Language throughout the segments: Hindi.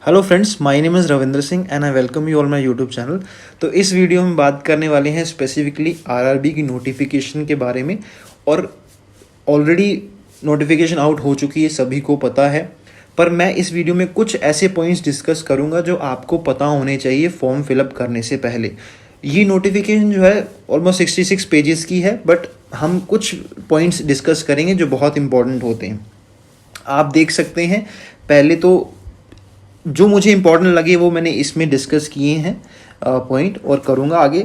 Hello friends, my name is Ravindra Singh and I welcome you all my YouTube channel. तो इस वीडियो में बात करने वाले हैं स्पेसिफिकली आरआरबी की नोटिफिकेशन के बारे में। और ऑलरेडी नोटिफिकेशन आउट हो चुकी है, सभी को पता है। पर मैं इस वीडियो में कुछ ऐसे पॉइंट्स डिस्कस करूंगा जो आपको पता होने चाहिए फॉर्म फिलअप करने से पहले। ये नोटिफिकेशन जो है ऑलमोस्ट 66 पेजेस की है, बट हम कुछ पॉइंट्स डिस्कस करेंगे जो बहुत इंपॉर्टेंट होते हैं। आप देख सकते हैं, पहले तो जो मुझे इंपॉर्टेंट लगे वो मैंने इसमें डिस्कस किए हैं पॉइंट, और करूँगा आगे।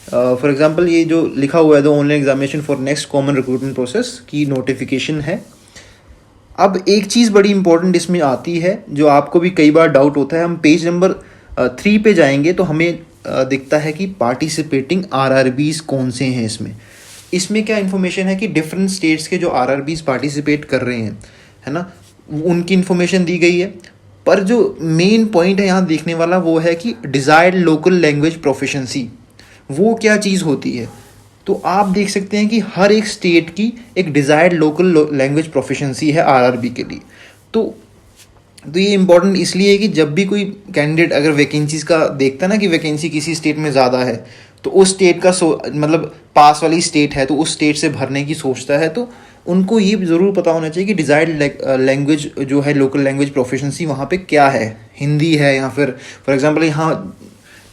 फॉर एग्जांपल ये जो लिखा हुआ है, the online examination for next common recruitment process की नोटिफिकेशन है। अब एक चीज़ बड़ी इंपॉर्टेंट इसमें आती है जो आपको भी कई बार डाउट होता है। हम पेज नंबर 3 पे जाएंगे तो हमें दिखता है कि पार्टिसिपेटिंग आरआरबीज कौन से हैं। इसमें क्या इन्फॉर्मेशन है कि डिफरेंट स्टेट्स के जो आरआरबीज पार्टिसिपेट कर रहे हैं, है ना, उनकी इन्फॉर्मेशन दी गई है। पर जो मेन पॉइंट है यहाँ देखने वाला वो है कि डिज़ायर्ड लोकल लैंग्वेज प्रोफिशिएंसी वो क्या चीज़ होती है। तो आप देख सकते हैं कि हर एक स्टेट की एक डिज़ायर्ड लोकल लैंग्वेज प्रोफिशिएंसी है आरआरबी के लिए। तो ये इम्पॉर्टेंट इसलिए है कि जब भी कोई कैंडिडेट अगर वैकेंसीज का देखता है ना कि वैकेंसी किसी स्टेट में ज़्यादा है, तो उस स्टेट का मतलब पास वाली स्टेट है तो उस स्टेट से भरने की सोचता है, तो उनको ये ज़रूर पता होना चाहिए कि डिज़ायर्ड लैंग्वेज जो है लोकल लैंग्वेज प्रोफिशिएंसी वहाँ पे क्या है। हिंदी है या फिर फॉर एग्जांपल यहाँ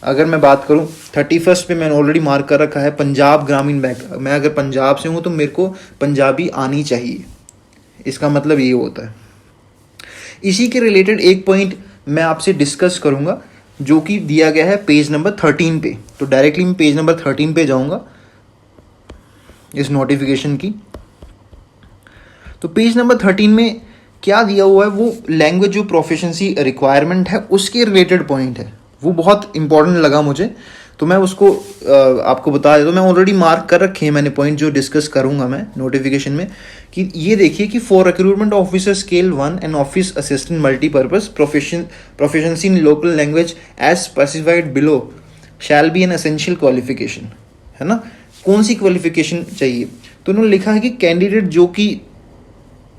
अगर मैं बात करूँ 31 पे मैंने ऑलरेडी मार्क कर रखा है पंजाब ग्रामीण बैंक। मैं अगर पंजाब से हूँ तो मेरे को पंजाबी आनी चाहिए, इसका मतलब ये होता है। इसी के रिलेटेड एक पॉइंट मैं आपसे डिस्कस करूँगा जो कि दिया गया है पेज नंबर 13 पे। तो डायरेक्टली मैं पेज नंबर 13 पे जाऊँगा इस नोटिफिकेशन की। तो पेज नंबर 13 में क्या दिया हुआ है, वो लैंग्वेज जो प्रोफिशिएंसी रिक्वायरमेंट है उसके रिलेटेड पॉइंट है। वो बहुत इंपॉर्टेंट लगा मुझे, तो मैं उसको आपको बता देता हूँ। मैं ऑलरेडी मार्क कर रखे हैं मैंने पॉइंट जो डिस्कस करूँगा मैं नोटिफिकेशन में। कि ये देखिए कि for recruitment officer scale 1 and office assistant multipurpose proficiency in local language as specified below shall be an essential qualification, है ना। कौन सी क्वालिफिकेशन चाहिए, तो उन्होंने लिखा है कि कैंडिडेट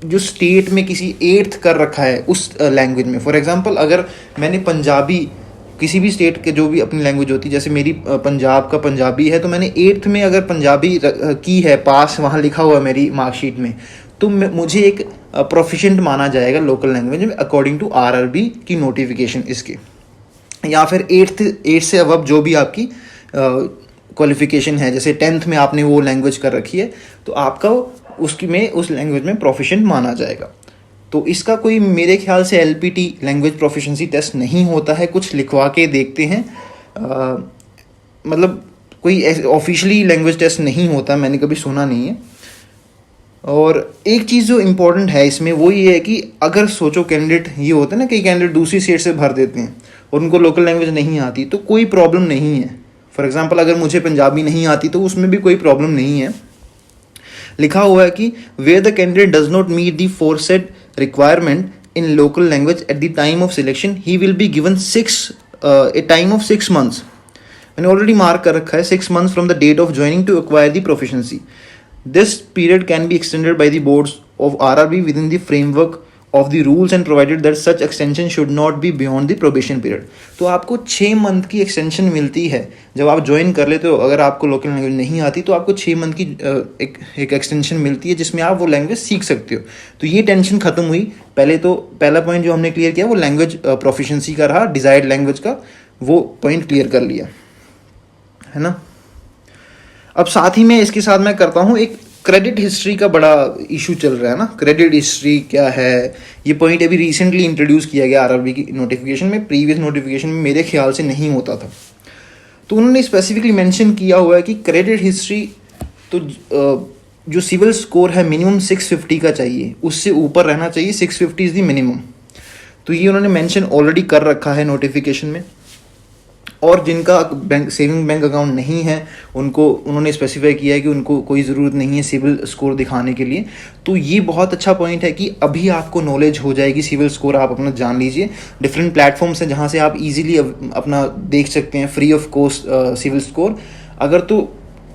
जो स्टेट में किसी 8th कर रखा है उस लैंग्वेज में। फॉर एग्जांपल अगर मैंने पंजाबी किसी भी स्टेट के जो भी अपनी लैंग्वेज होती है, जैसे मेरी पंजाब का पंजाबी है, तो मैंने 8th में अगर पंजाबी की है पास, वहाँ लिखा हुआ है मेरी मार्कशीट में, तो मुझे एक प्रोफिशिएंट माना जाएगा लोकल लैंग्वेज में अकॉर्डिंग टू आरआरबी की नोटिफिकेशन इसके। या फिर 8 से अबव जो भी आपकी क्वालिफिकेशन है, जैसे 10th में आपने वो लैंग्वेज कर रखी है तो आपका उसकी में उस लैंग्वेज में प्रोफिशिएंट माना जाएगा। तो इसका कोई मेरे ख्याल से एलपीटी लैंग्वेज प्रोफिशिएंसी टेस्ट नहीं होता है, कुछ लिखवा के देखते हैं। मतलब कोई ऑफिशियली लैंग्वेज टेस्ट नहीं होता, मैंने कभी सुना नहीं है। और एक चीज़ जो इम्पोर्टेंट है इसमें वो ये है कि अगर सोचो कैंडिडेट ये होता है ना, कई कैंडिडेट दूसरी स्टेट से भर देते हैं और उनको लोकल लैंग्वेज नहीं आती, तो कोई प्रॉब्लम नहीं है। फॉर एग्जाम्पल अगर मुझे पंजाबी नहीं आती तो उसमें भी कोई प्रॉब्लम नहीं है। लिखा हुआ है कि where the candidate does not meet the foresaid requirement in local language at the time of selection he will be given a time of 6 months। मैंने ऑलरेडी मार्क कर रखा है 6 months from the date of joining to acquire the proficiency. This period can be extended by the boards of RRB within the framework of the rules and provided that such extension should not be beyond the probation period. तो आपको 6 month की एक्सटेंशन मिलती है जब आप ज्वाइन कर लेते हो। अगर आपको लोकल लैंग्वेज नहीं आती तो आपको 6 month की एक एक्सटेंशन मिलती है जिसमें आप वो लैंग्वेज सीख सकते हो। तो ये टेंशन खत्म हुई। पहला पॉइंट जो हमने क्लियर किया वो लैंग्वेज प्रोफिशिएंसी का रहा, डिजायर्ड लैंग्वेज का वो पॉइंट क्लियर कर लिया, है ना। अब साथ ही में इसके साथ मैं करता हूँ एक क्रेडिट हिस्ट्री का बड़ा इशू चल रहा है ना। क्रेडिट हिस्ट्री क्या है, ये पॉइंट अभी रिसेंटली इंट्रोड्यूस किया गया आरआरबी की नोटिफिकेशन में। प्रीवियस नोटिफिकेशन में मेरे ख्याल से नहीं होता था। तो उन्होंने स्पेसिफिकली मेंशन किया हुआ है कि क्रेडिट हिस्ट्री तो जो सिविल स्कोर है मिनिमम 650 का चाहिए, उससे ऊपर रहना चाहिए। 650 इज़ दी मिनिमम। तो ये उन्होंने मेंशन ऑलरेडी कर रखा है नोटिफिकेशन में। और जिनका सेविंग बैंक अकाउंट नहीं है उनको उन्होंने स्पेसिफाई किया है कि उनको कोई ज़रूरत नहीं है सिविल स्कोर दिखाने के लिए। तो ये बहुत अच्छा पॉइंट है कि अभी आपको नॉलेज हो जाएगी सिविल स्कोर, आप अपना जान लीजिए। डिफरेंट प्लेटफॉर्म्स हैं जहाँ से आप इजीली अपना देख सकते हैं free of cost civil score. अगर तो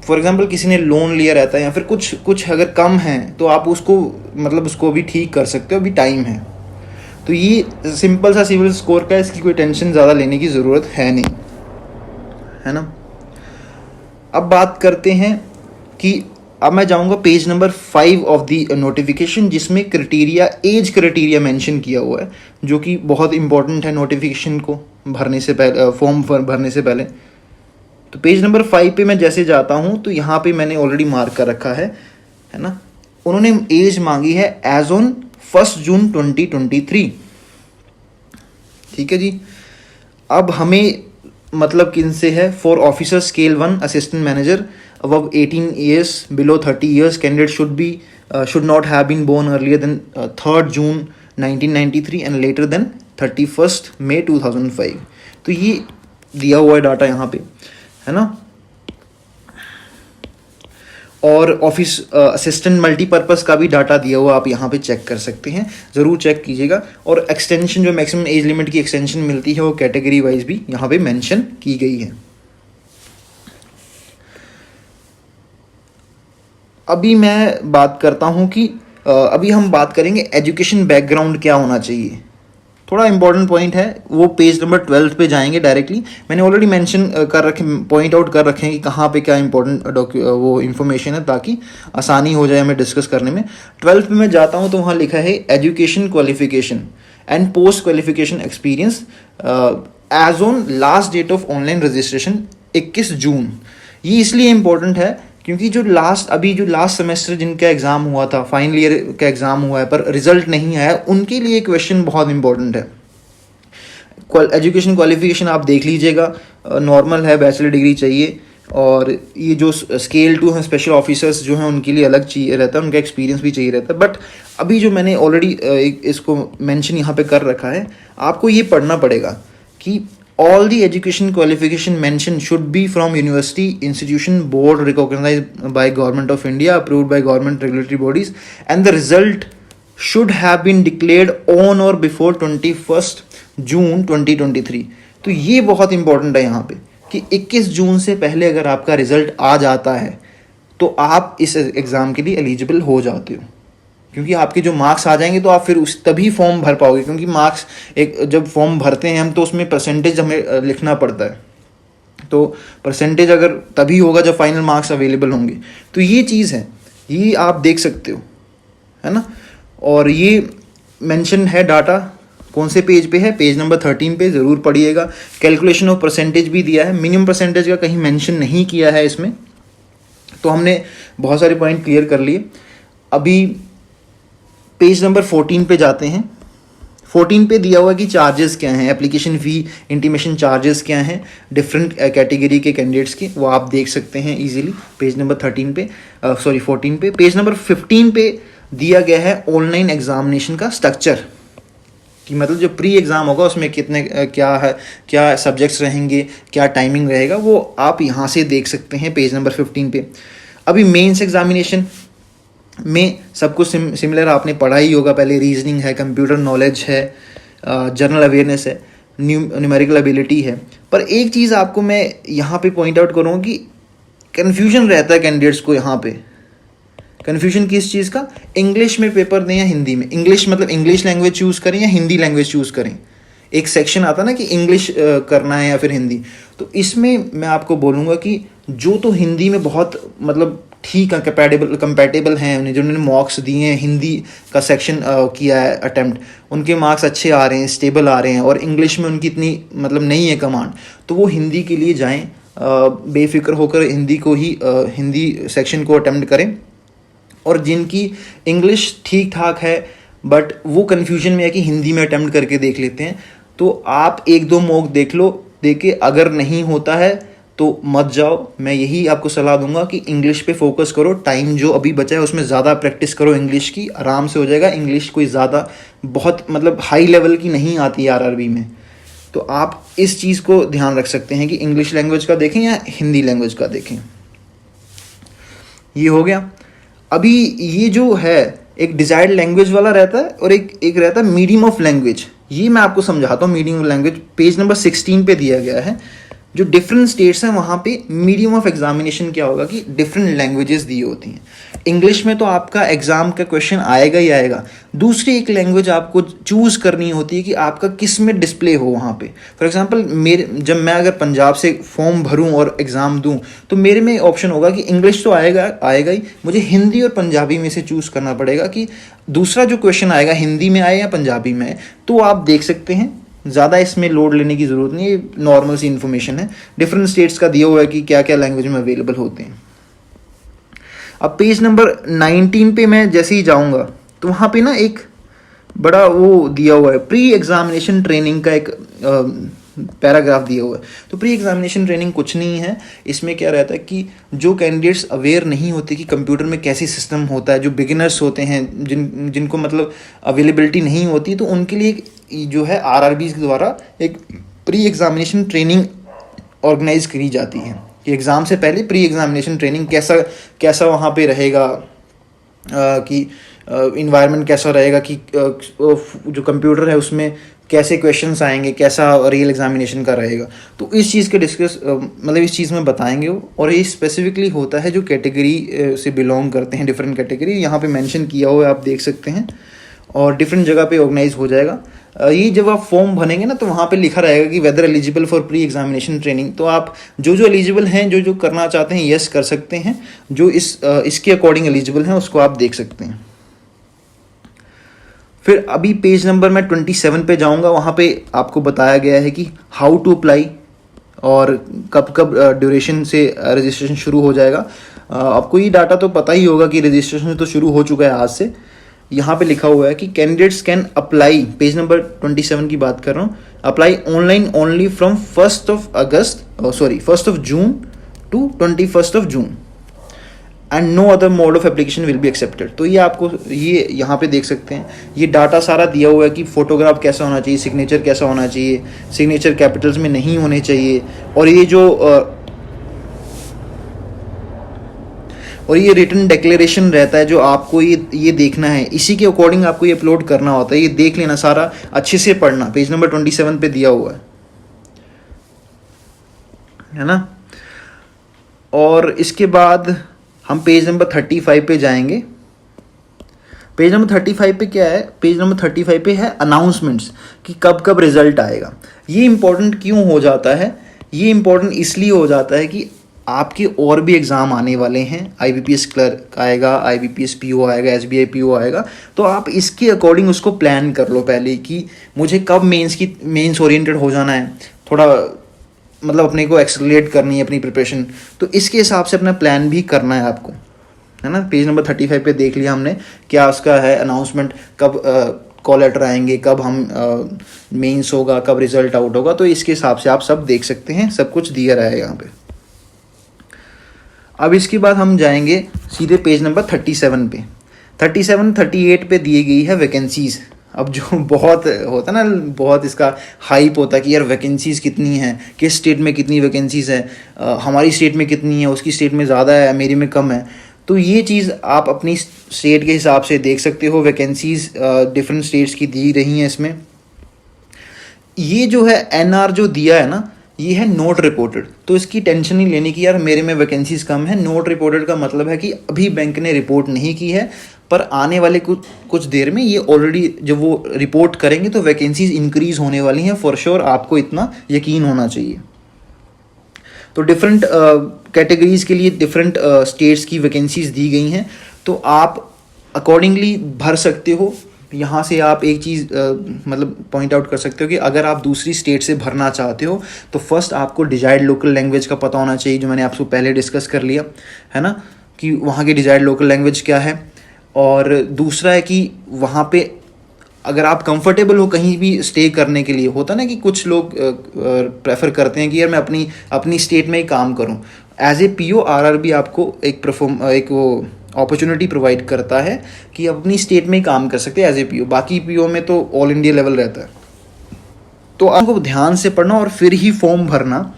फॉर एग्जांपल किसी ने लोन लिया रहता है या फिर कुछ अगर कम है तो आप उसको भी ठीक कर सकते हो, अभी टाइम है। तो ये सिंपल सा सिविल स्कोर का, इसकी कोई टेंशन ज़्यादा लेने की ज़रूरत है नहीं, है ना। अब बात करते हैं कि अब मैं जाऊंगा page number 5 of the notification, जिसमें क्राइटेरिया, एज क्राइटेरिया मेंशन किया हुआ है, जो कि बहुत इंपॉर्टेंट है नोटिफिकेशन को भरने से पहले, फॉर्म भरने से पहले। तो पेज नंबर 5 पे मैं जैसे जाता हूँ तो यहाँ पे मैंने ऑलरेडी मार्क कर रखा है ना। उन्होंने एज मांगी है एज ऑन 1 जून 2023, ठीक है जी। अब हमें मतलब किन से है, for officer scale 1 assistant manager above 18 years, below 30 years, candidate should not have been born earlier than 3rd June 1993 and later than 31st May 2005। तो ये दिया हुआ है डाटा यहाँ पे, है ना। और ऑफिस असिस्टेंट मल्टीपर्पज़ का भी डाटा दिया हुआ, आप यहाँ पे चेक कर सकते हैं, ज़रूर चेक कीजिएगा। और एक्सटेंशन, जो मैक्सिमम एज लिमिट की एक्सटेंशन मिलती है, वो कैटेगरी वाइज भी यहाँ पे मेंशन की गई है। अभी मैं बात करता हूँ कि अभी हम बात करेंगे एजुकेशन बैकग्राउंड क्या होना चाहिए। थोड़ा इंपॉर्टेंट पॉइंट है, वो पेज नंबर 12 पे जाएंगे डायरेक्टली। मैंने ऑलरेडी मेंशन कर रखे, पॉइंट आउट कर रखे हैं कि कहाँ पे क्या इंपॉर्टेंट वो इन्फॉर्मेशन है, ताकि आसानी हो जाए हमें डिस्कस करने में। 12 पे मैं जाता हूँ तो वहाँ लिखा है education qualification and post qualification experience as on last date of online registration 21 June. ये इसलिए इम्पोर्टेंट है क्योंकि जो लास्ट सेमेस्टर जिनका एग्ज़ाम हुआ था, फाइनल ईयर का एग्ज़ाम हुआ है पर रिजल्ट नहीं आया, उनके लिए क्वेश्चन बहुत इंपॉर्टेंट है। एजुकेशन क्वालिफिकेशन आप देख लीजिएगा, नॉर्मल है, बैचलर डिग्री चाहिए। और ये जो स्केल 2 हैं, स्पेशल ऑफिसर्स जो हैं, उनके लिए अलग चाहिए रहता है, उनका एक्सपीरियंस भी चाहिए रहता है। बट अभी जो मैंने ऑलरेडी इसको मेंशन यहाँ पे कर रखा है, आपको ये पढ़ना पड़ेगा कि all the education qualification mentioned should be from university, institution, board recognized by Government of India, approved by government regulatory bodies, and the result should have been declared on or before 21st June 2023। तो ये बहुत इंपॉर्टेंट है यहाँ पे कि 21 जून से पहले अगर आपका रिजल्ट आ जाता है तो आप इस एग्ज़ाम के लिए एलिजिबल हो जाते हो, क्योंकि आपके जो मार्क्स आ जाएंगे तो आप फिर उस तभी फॉर्म भर पाओगे। क्योंकि मार्क्स एक जब फॉर्म भरते हैं हम तो उसमें परसेंटेज हमें लिखना पड़ता है, तो परसेंटेज अगर तभी होगा जब फाइनल मार्क्स अवेलेबल होंगे। तो ये चीज़ है, ये आप देख सकते हो, है ना। और ये मेंशन है डाटा कौन से पेज पे है, पेज नंबर 13 पे, ज़रूर पढ़िएगा। कैलकुलेशन ऑफ परसेंटेज भी दिया है, मिनिमम परसेंटेज का कहीं मेंशन नहीं किया है इसमें। तो हमने बहुत सारे पॉइंट क्लियर कर लिए। अभी पेज नंबर 14 पे जाते हैं। 14 पे दिया हुआ कि चार्जेस क्या हैं, एप्लीकेशन फ़ी, इंटीमेशन चार्जेस क्या हैं डिफरेंट कैटेगरी के कैंडिडेट्स के, वो आप देख सकते हैं इजीली पेज नंबर 13 पे, 14 पे। पेज नंबर 15 पे दिया गया है ऑनलाइन एग्जामिनेशन का स्ट्रक्चर, कि मतलब जो प्री एग्ज़ाम होगा उसमें कितने क्या है, क्या सब्जेक्ट्स रहेंगे, क्या टाइमिंग रहेगा, वो आप यहाँ से देख सकते हैं पेज नंबर 15 पे। अभी मेंस एग्जामिनेशन में सब कुछ सिमिलर आपने पढ़ा ही होगा पहले। रीजनिंग है, कंप्यूटर नॉलेज है, जनरल अवेयरनेस है, न्यूमेरिकल एबिलिटी है। पर एक चीज़ आपको मैं यहाँ पे पॉइंट आउट करूँ कि कन्फ्यूजन रहता है कैंडिडेट्स को यहाँ पे। कन्फ्यूजन किस चीज़ का, इंग्लिश में पेपर दें या हिंदी में। इंग्लिश मतलब इंग्लिश लैंग्वेज चूज़ करें या हिंदी लैंग्वेज चूज़ करें। एक सेक्शन आता ना कि इंग्लिश करना है या फिर हिंदी। तो इसमें मैं आपको बोलूँगा कि जो तो हिंदी में बहुत मतलब ठीक है, कंपैटिबल हैं, उन्हें जिन्होंने मॉक्स दिए हैं, हिंदी का सेक्शन किया है अटैम्प्ट, उनके मार्क्स अच्छे आ रहे हैं, स्टेबल आ रहे हैं, और इंग्लिश में उनकी इतनी मतलब नहीं है कमांड, तो वो हिंदी के लिए जाएं, बेफिक्र होकर हिंदी को ही हिंदी सेक्शन को अटैम्प्ट करें। और जिनकी इंग्लिश ठीक ठाक है बट वो कन्फ्यूजन में है कि हिंदी में अटैम्प्ट करके देख लेते हैं, तो आप 1-2 मॉक देख लो, देखे अगर नहीं होता है तो मत जाओ। मैं यही आपको सलाह दूंगा कि इंग्लिश पे फोकस करो, टाइम जो अभी बचा है उसमें ज़्यादा प्रैक्टिस करो इंग्लिश की, आराम से हो जाएगा। इंग्लिश कोई ज़्यादा बहुत मतलब हाई लेवल की नहीं आती आरआरबी में, तो आप इस चीज़ को ध्यान रख सकते हैं कि इंग्लिश लैंग्वेज का देखें या हिंदी लैंग्वेज का देखें। ये हो गया। अभी ये जो है एक डिजायर्ड लैंग्वेज वाला रहता है और एक रहता है मीडियम ऑफ लैंग्वेज। ये मैं आपको समझाता हूँ। Medium of language page number 16 पे दिया गया है। जो डिफरेंट स्टेट्स हैं वहाँ पे मीडियम ऑफ एग्जामिनेशन क्या होगा कि डिफरेंट लैंग्वेजेस दी होती हैं। इंग्लिश में तो आपका एग्ज़ाम का क्वेश्चन आएगा ही आएगा, दूसरी एक लैंग्वेज आपको चूज़ करनी होती है कि आपका किस में डिस्प्ले हो वहाँ पे। फॉर एग्जांपल जब मैं अगर पंजाब से फॉर्म भरूँ और एग्ज़ाम दूँ तो मेरे में ऑप्शन होगा कि इंग्लिश तो आएगा ही, मुझे हिंदी और पंजाबी में से चूज़ करना पड़ेगा कि दूसरा जो क्वेश्चन आएगा हिंदी में आए या पंजाबी में आए। तो आप देख सकते हैं, ज़्यादा इसमें लोड लेने की ज़रूरत नहीं है, नॉर्मल सी इन्फॉर्मेशन है। डिफरेंट स्टेट्स का दिया हुआ है कि क्या क्या लैंग्वेज में अवेलेबल होते हैं। अब पेज नंबर 19 पे मैं जैसे ही जाऊंगा तो वहाँ पे ना एक बड़ा वो दिया हुआ है, प्री एग्जामिनेशन ट्रेनिंग का एक पैराग्राफ दिया हुआ है। तो प्री एग्जामिनेशन ट्रेनिंग कुछ नहीं है, इसमें क्या रहता है कि जो कैंडिडेट्स अवेयर नहीं होते कि कंप्यूटर में कैसी सिस्टम होता है, जो बिगिनर्स होते हैं, जिनको मतलब अवेलेबिलिटी नहीं होती, तो उनके लिए जो है आरआरबी के द्वारा एक प्री एग्जामिनेशन ट्रेनिंग ऑर्गेनाइज करी जाती है कि एग्ज़ाम से पहले प्री एग्जामिनेशन ट्रेनिंग कैसा वहाँ पे रहेगा, कि इन्वायरमेंट कैसा रहेगा, कि जो कंप्यूटर है उसमें कैसे क्वेश्चंस आएंगे, कैसा रियल एग्जामिनेशन का रहेगा। तो इस चीज़ के मतलब इस चीज़ में बताएंगे वो, और ये स्पेसिफिकली होता है जो कैटेगरी से बिलोंग करते हैं, डिफरेंट कैटेगरी यहाँ पे मेंशन किया हुआ है, आप देख सकते हैं, और डिफरेंट जगह पे ऑर्गेनाइज हो जाएगा। ये जब आप फॉर्म भरेंगे ना तो वहाँ पे लिखा रहेगा कि whether eligible for pre examination training. तो आप जो एलिजिबल हैं, जो करना चाहते हैं, यस कर सकते हैं, जो इसके अकॉर्डिंग एलिजिबल हैं उसको आप देख सकते हैं। फिर अभी पेज नंबर मैं 27 पे जाऊँगा, वहाँ पे आपको बताया गया है कि हाउ टू अप्लाई और कब कब ड्यूरेशन से रजिस्ट्रेशन शुरू हो जाएगा। आपको ये डाटा तो पता ही होगा कि रजिस्ट्रेशन तो शुरू हो चुका है आज से। यहाँ पे लिखा हुआ है कि candidates can apply, page number 27 की बात कर रहा हूँ, apply online only from 1 June to 21 June and no other mode of application will be accepted. तो ये आपको ये यहाँ पे देख सकते हैं, ये डाटा सारा दिया हुआ है कि फोटोग्राफ कैसा होना चाहिए, सिग्नेचर कैसा होना चाहिए, सिग्नेचर कैपिटल्स में नहीं होने चाहिए, और ये रिटन डिक्लेरेशन रहता है जो आपको ये देखना है, इसी के अकॉर्डिंग आपको ये अपलोड करना होता है। ये देख लेना सारा, अच्छे से पढ़ना, पेज नंबर 27 पे दिया हुआ है ना। और इसके बाद हम पेज नंबर 35 पे जाएंगे। पेज नंबर 35 पे क्या है, पेज नंबर 35 पे है अनाउंसमेंट्स कि कब कब रिजल्ट आएगा। ये इंपॉर्टेंट क्यों हो जाता है, ये इंपॉर्टेंट इसलिए हो जाता है कि आपके और भी एग्ज़ाम आने वाले हैं, IBPS क्लर्क आएगा, IBPS PO आएगा, SBI PO आएगा। तो आप इसके अकॉर्डिंग उसको प्लान कर लो पहले कि मुझे कब मेंस ओरिएंटेड हो जाना है, थोड़ा मतलब अपने को एक्सेलरेट करनी है अपनी प्रिपरेशन। तो इसके हिसाब से अपना प्लान भी करना है आपको, है ना। पेज नंबर 35 पे देख लिया हमने क्या उसका है अनाउंसमेंट, कब कॉल लेटर आएंगे, कब हम मेंस होगा, कब रिजल्ट आउट होगा। तो इसके हिसाब से आप सब देख सकते हैं, सब कुछ दिया रहा है यहाँ पे। अब इसके बाद हम जाएंगे सीधे पेज नंबर 37 पे। 38 पे दी गई है वैकेंसीज़। अब जो बहुत होता है ना, बहुत इसका हाइप होता है कि यार वैकेंसीज़ कितनी हैं, किस स्टेट में कितनी वैकेंसीज़ हैं, हमारी स्टेट में कितनी है, उसकी स्टेट में ज़्यादा है, मेरी में कम है। तो ये चीज़ आप अपनी स्टेट के हिसाब से देख सकते हो। वैकेंसीज़ डिफरेंट स्टेट्स की दी रही हैं इसमें। ये जो है NR जो दिया है ना, ये है नोट रिपोर्टेड। तो इसकी टेंशन नहीं लेने की यार मेरे में वैकेंसीज कम है। नोट रिपोर्टेड का मतलब है कि अभी बैंक ने रिपोर्ट नहीं की है, पर आने वाले कुछ देर में ये ऑलरेडी जब वो रिपोर्ट करेंगे तो वैकेंसीज इंक्रीज होने वाली हैं फॉर श्योर, आपको इतना यकीन होना चाहिए। तो डिफरेंट कैटेगरीज के लिए डिफरेंट स्टेट्स की वैकेंसीज दी गई हैं, तो आप अकॉर्डिंगली भर सकते हो। यहाँ से आप एक चीज़ मतलब पॉइंट आउट कर सकते हो कि अगर आप दूसरी स्टेट से भरना चाहते हो तो फर्स्ट आपको डिजायर्ड लोकल लैंग्वेज का पता होना चाहिए, जो मैंने आपको पहले डिस्कस कर लिया है ना, कि वहाँ की डिजायर्ड लोकल लैंग्वेज क्या है। और दूसरा है कि वहाँ पे अगर आप कंफर्टेबल हो कहीं भी स्टे करने के लिए, होता ना कि कुछ लोग प्रेफर करते हैं कि यार मैं अपनी स्टेट में ही काम करूँ। एज ए PO RRB आपको एक वो अपॉर्चुनिटी प्रोवाइड करता है कि अपनी स्टेट में ही काम कर सकते हैं एज ए PO। बाकी PO में तो ऑल इंडिया लेवल रहता है। तो आपको ध्यान से पढ़ना और फिर ही फॉर्म भरना।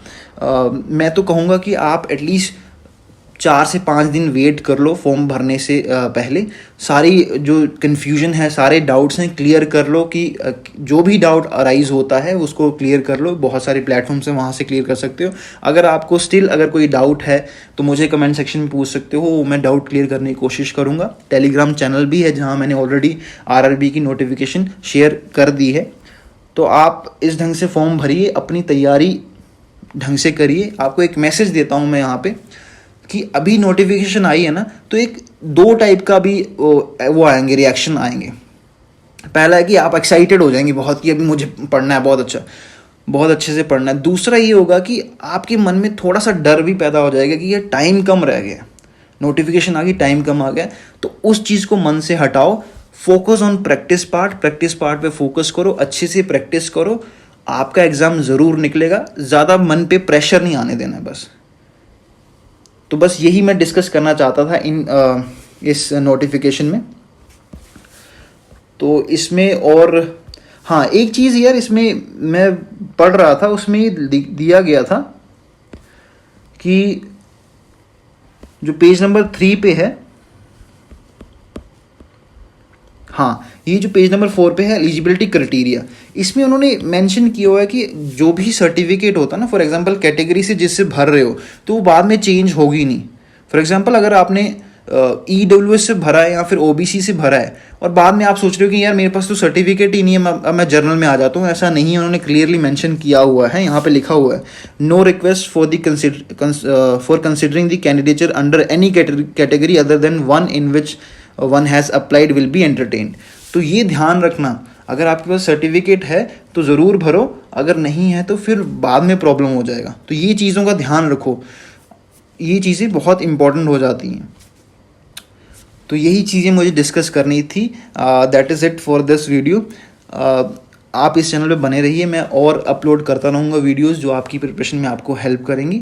मैं तो कहूँगा कि आप एटलीस्ट 4 से 5 दिन वेट कर लो फॉर्म भरने से पहले। सारी जो कन्फ्यूजन है, सारे डाउट्स हैं, क्लियर कर लो कि जो भी डाउट अराइज होता है उसको क्लियर कर लो। बहुत सारे प्लेटफॉर्म्स हैं, वहाँ से क्लियर कर सकते हो। अगर आपको स्टिल अगर कोई डाउट है तो मुझे कमेंट सेक्शन में पूछ सकते हो, मैं डाउट क्लियर करने की कोशिश करूँगा। टेलीग्राम चैनल भी है जहाँ मैंने ऑलरेडी RRB की नोटिफिकेशन शेयर कर दी है। तो आप इस ढंग से फॉर्म भरिए, अपनी तैयारी ढंग से करिए। आपको एक मैसेज देता हूँ मैं यहाँ पे कि अभी नोटिफिकेशन आई है ना, तो एक 2 टाइप का भी वो आएंगे, रिएक्शन आएंगे। पहला है कि आप एक्साइटेड हो जाएंगे बहुत कि अभी मुझे पढ़ना है, बहुत अच्छा, बहुत अच्छे से पढ़ना है। दूसरा ये होगा कि आपके मन में थोड़ा सा डर भी पैदा हो जाएगा कि ये टाइम कम रह गया, नोटिफिकेशन आ गई, टाइम कम आ गया। तो उस चीज़ को मन से हटाओ, फोकस ऑन प्रैक्टिस पार्ट पे फोकस करो, अच्छे से प्रैक्टिस करो, आपका एग्ज़ाम ज़रूर निकलेगा। ज़्यादा मन पे प्रेशर नहीं आने देना है बस। तो बस यही मैं डिस्कस करना चाहता था इस नोटिफिकेशन में। तो इसमें और हाँ, एक चीज़ यार, इसमें मैं पढ़ रहा था, उसमें दिया गया था कि जो पेज नंबर 3 पे है, हाँ, ये जो पेज नंबर 4 पे है एलिजिबिलिटी क्राइटेरिया, इसमें उन्होंने मेंशन किया हुआ है कि जो भी सर्टिफिकेट होता है ना, फॉर एग्जांपल कैटेगरी से जिससे भर रहे हो तो वो बाद में चेंज होगी नहीं। फॉर एग्जांपल अगर आपने EWS से भरा है या फिर OBC से भरा है और बाद में आप सोच रहे हो कि यार मेरे पास तो सर्टिफिकेट ही नहीं है, अब मैं जर्नल में आ जाता हूँ, ऐसा नहीं है। उन्होंने क्लियरली मेंशन किया हुआ है, यहाँ पे लिखा हुआ है, no request for considering the candidature under any category other than one in which one has applied will be entertained. तो ये ध्यान रखना, अगर आपके पास सर्टिफिकेट है तो ज़रूर भरो, अगर नहीं है तो फिर बाद में प्रॉब्लम हो जाएगा। तो ये चीज़ों का ध्यान रखो, ये चीज़ें बहुत इंपॉर्टेंट हो जाती हैं। तो यही चीज़ें मुझे डिस्कस करनी थी। That is it for this video. आप इस चैनल पे बने रहिए, मैं और अपलोड करता रहूँगा वीडियोज़ जो आपकी प्रिपरेशन में आपको हेल्प करेंगी।